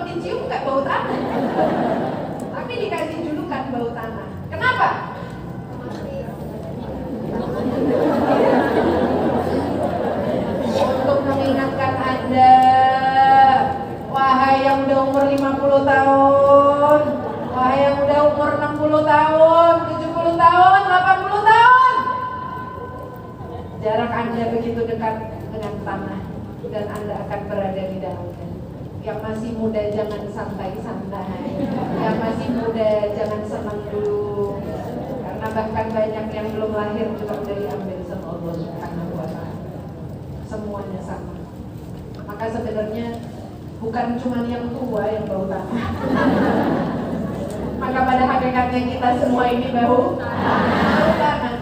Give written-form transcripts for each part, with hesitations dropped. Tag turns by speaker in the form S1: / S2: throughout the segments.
S1: dicium nggak bau tanah, tapi dikasih julukan bau tanah. Kenapa? Untuk mengingatkan Anda, wahai yang udah umur 50 tahun, wahai yang udah umur 60 tahun, 70 tahun, 80 tahun. Jarak Anda begitu dekat dengan tanah dan Anda akan berada di dalamnya. Yang masih muda jangan santai-santai, yang masih muda jangan senang dulu, karena bahkan banyak yang belum lahir juga udah diambil sama Allah Subhanahu wa Ta'ala. Semuanya sama. Maka sebenarnya bukan cuma yang tua yang bau tanah. Maka pada hakikatnya kita semua ini bau tanah.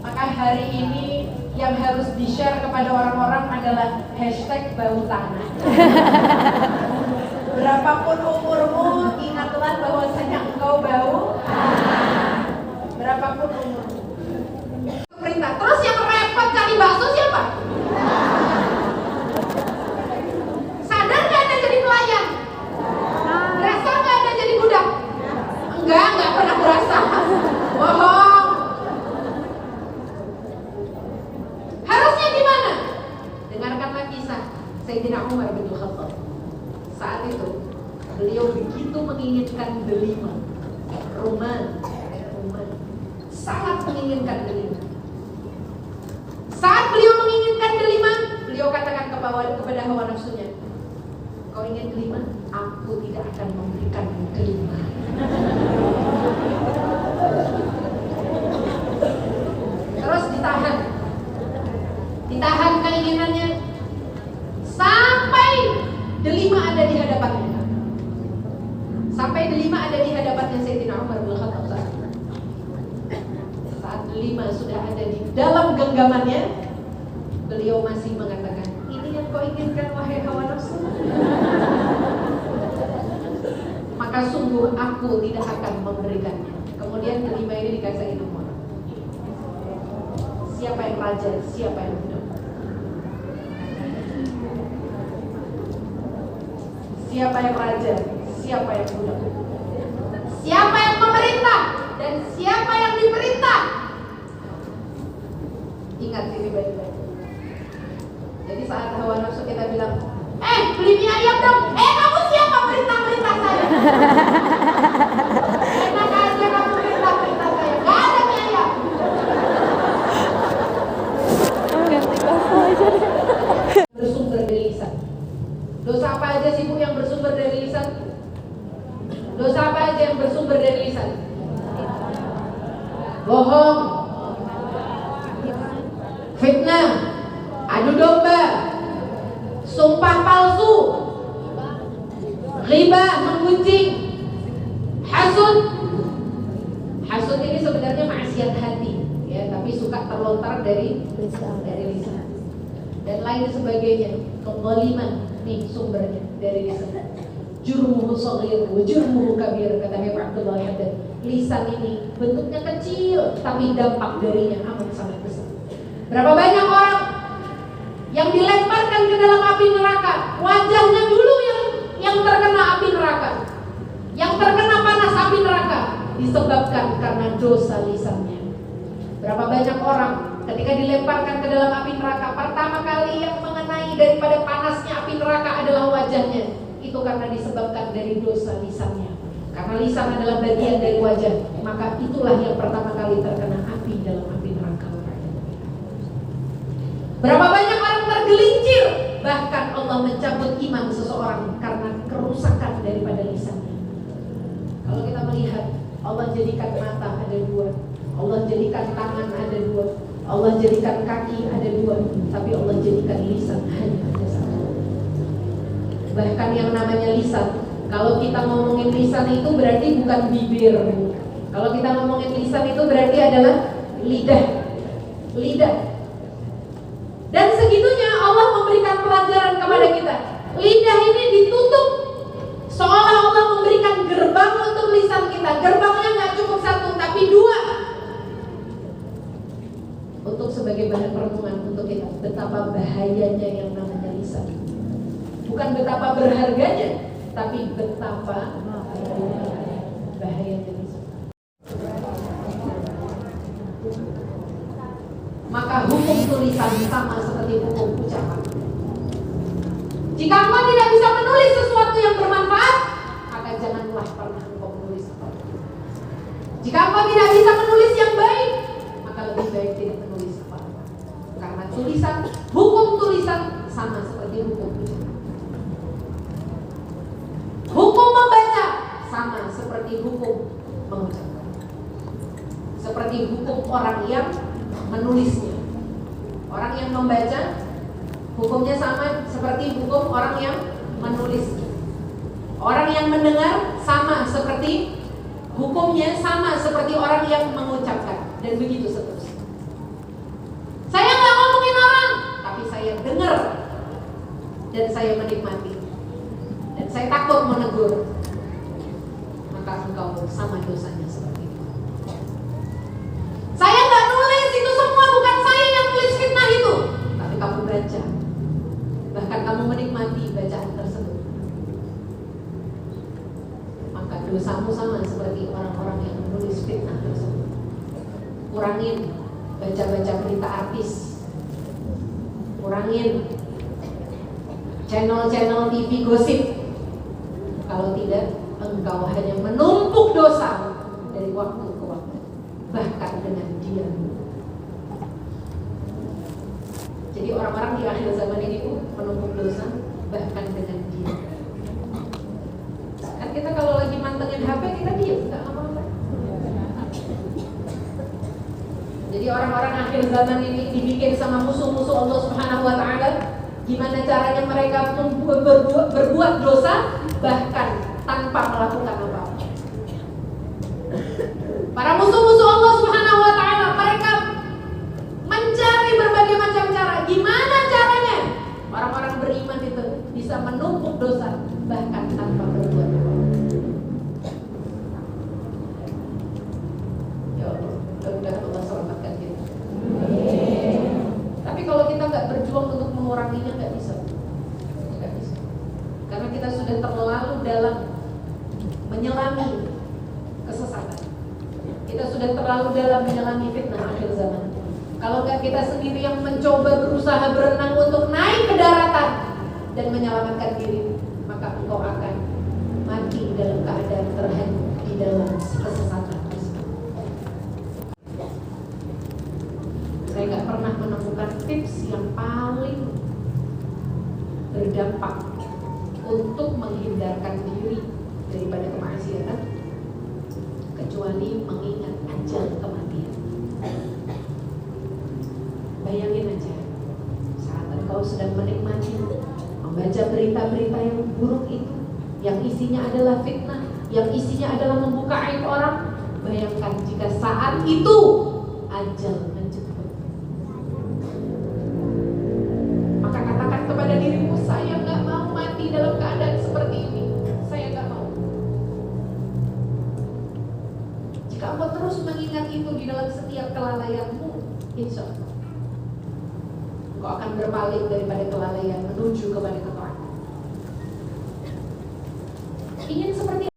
S1: Maka hari ini yang harus di-share kepada orang-orang adalah hashtag bau tanah. Berapapun umurmu, ingatlah bahwasanya engkau bau tanah. Berapapun umurmu. Perintah. Terus yang repot cari bakso siapa? Sadar gak Anda jadi pelayan? Berasa gak Anda jadi budak? Enggak pernah berasa. Bohong. Harusnya gimana? Dengarkanlah kisah Sayyidina Umar bin Khattab. Saat itu beliau begitu menginginkan delima, Ruman, sangat menginginkan delima. Saat beliau menginginkan delima, beliau katakan kepada hawa nafsunya, kau ingin delima? Aku tidak akan memberikan delima. Terus ditahan keinginannya sampai delima ada di hadapannya. Sampai delima ada di hadapannya Sayyidina Umar bin Khattab. Saat delima sudah ada di dalam genggamannya, beliau masih mengatakan, ini yang kau inginkan wahai hawa nafsu. Maka sungguh aku tidak akan memberikannya. Kemudian delima ini dikasih Umar. Siapa yang raja, siapa yang budak? Siapa yang raja, siapa yang budak? Siapa yang memerintah dan siapa yang diperintah? Ingat ini baik-baik. Jadi saat hawa nafsu kita bilang, beli mie ayam dong. Kamu siapa perintah-perintah saya? Enak aja kamu perintah-perintah saya. Gak ada mie ayam.
S2: Ganti bahasa aja deh.
S1: Bersumber dari lisan. Dosa apa aja sih Bu yang bersumber dari lisan? Dosa apa aja yang bersumber dari lisan? Bohong, fitnah, adu domba, sumpah palsu, ghibah, menggunjing, hasud. Hasud ini sebenarnya maksiat hati, ya, tapi suka terlontar dari lisan. Dan lain sebagainya. Kezaliman, nih sumbernya dari lisan. Jurmuhu shaghir wa jurmuhu kabir, kata Habib Abdullah Haddad. Lisan ini bentuknya kecil, tapi dampak darinya amat sangat besar. Berapa banyak orang yang dilemparkan ke dalam api neraka, wajahnya dulu yang terkena api neraka, yang terkena panas api neraka, disebabkan karena dosa lisannya. Berapa banyak orang ketika dilemparkan ke dalam api neraka, pertama kali yang mengenai daripada panasnya api neraka adalah wajahnya. Itu karena disebabkan dari dosa lisannya. Karena lisan adalah bagian dari wajah, maka itulah yang pertama kali terkena api dalam api neraka. Berapa banyak orang tergelincir, bahkan Allah mencabut iman seseorang karena kerusakan daripada lisannya. Kalau kita melihat, Allah jadikan mata ada dua, Allah jadikan tangan ada dua, Allah jadikan kaki ada dua, tapi Allah jadikan lisan hanya ada satu. Bahkan yang namanya lisan, kalau kita ngomongin lisan itu berarti bukan bibir. Kalau kita ngomongin lisan itu berarti adalah lidah. Dan segitunya Allah memberikan pelajaran kepada kita. Lidah ini ditutup, seolah Allah memberikan gerbang untuk lisan kita. Gerbangnya nggak cukup satu, tapi dua. Untuk sebagai bahan renungan untuk kita, betapa bahayanya yang namanya lisan. Bukan betapa berharganya, tapi betapa bahayanya lisan. Maka hukum tulisan sama seperti hukum ucapan. Jika engkau tidak bisa menulis sesuatu yang bermanfaat, maka janganlah pernah engkau menulis apa-apa. Jika engkau tidak bisa menulis yang baik, maka lebih baik tidak menulis apa-apa. Karena hukum tulisan sama seperti hukum ucapan. Hukum membaca sama seperti hukum mengucapkan. Seperti hukum orang yang menulisnya. Orang yang membaca hukumnya sama seperti hukum orang yang menulisnya. Orang yang mendengar sama seperti hukumnya sama seperti orang yang mengucapkan, dan begitu seterusnya. Saya nggak ngomongin orang, tapi saya dengar dan saya menikmati dan saya takut menegur, maka engkau sama dosanya seperti itu. Saya nggak nulis itu semua, bukan saya yang nulis fitnah itu, tapi kamu baca, bahkan kamu menikmati bacaan tersebut, maka dosamu sama seperti orang-orang yang menulis fitnah tersebut. Kurangin baca-baca berita artis, kurangin channel-channel TV gosip. Kalau tidak, engkau hanya menumpuk dosa dari waktu ke waktu, bahkan dengan diam. Jadi orang-orang di akhir zaman ini menumpuk dosa bahkan dengan diam. Kan kita kalau lagi mantengin HP kita diam, nggak apa-apa. Jadi orang-orang akhir zaman ini dibikin sama musuh-musuh Allah Subhanahu wa Ta'ala. Gimana caranya mereka berbuat dosa bahkan tanpa melakukan apa-apa. Para musuh-musuh Allah Subhanahu wa Ta'ala, mereka mencari berbagai macam cara. Gimana caranya orang-orang beriman itu bisa menumpuk dosa bahkan tanpa berbuat apa-apa. Ya Allah, mudah-mudahan Allah selamatkan kita. Tapi kalau kita nggak berjuang untuk menguranginya, nggak bisa. Karena kita sudah terlalu dalam menyelami kesesatan. Kita sudah terlalu dalam menyelami fitnah akhir zaman. Kalau nggak kita sendiri yang mencoba berusaha berenang untuk naik ke daratan dan menyelamatkan diri, maka engkau akan mati dalam keadaan terhanyut di dalam kesesatan tersebut. Saya nggak pernah menemukan tips yang paling berdampak untuk menghindarkan diri daripada kemaksiatan kecuali mengingat ajal kematian. Bayangin aja, saat engkau sedang menikmati membaca berita-berita yang buruk itu, yang isinya adalah fitnah, yang isinya adalah membuka aib orang. Bayangkan jika saat itu ajal menjemput, maka katakan kepada dirimu, saya nggak mau mati dalam keadaan seperti ini. Saya nggak mau. Jika engkau terus mengingat itu di dalam setiap kelalaianmu, insya Allah engkau akan berpaling daripada kelalaian menuju kepada ketaatan. Ingin seperti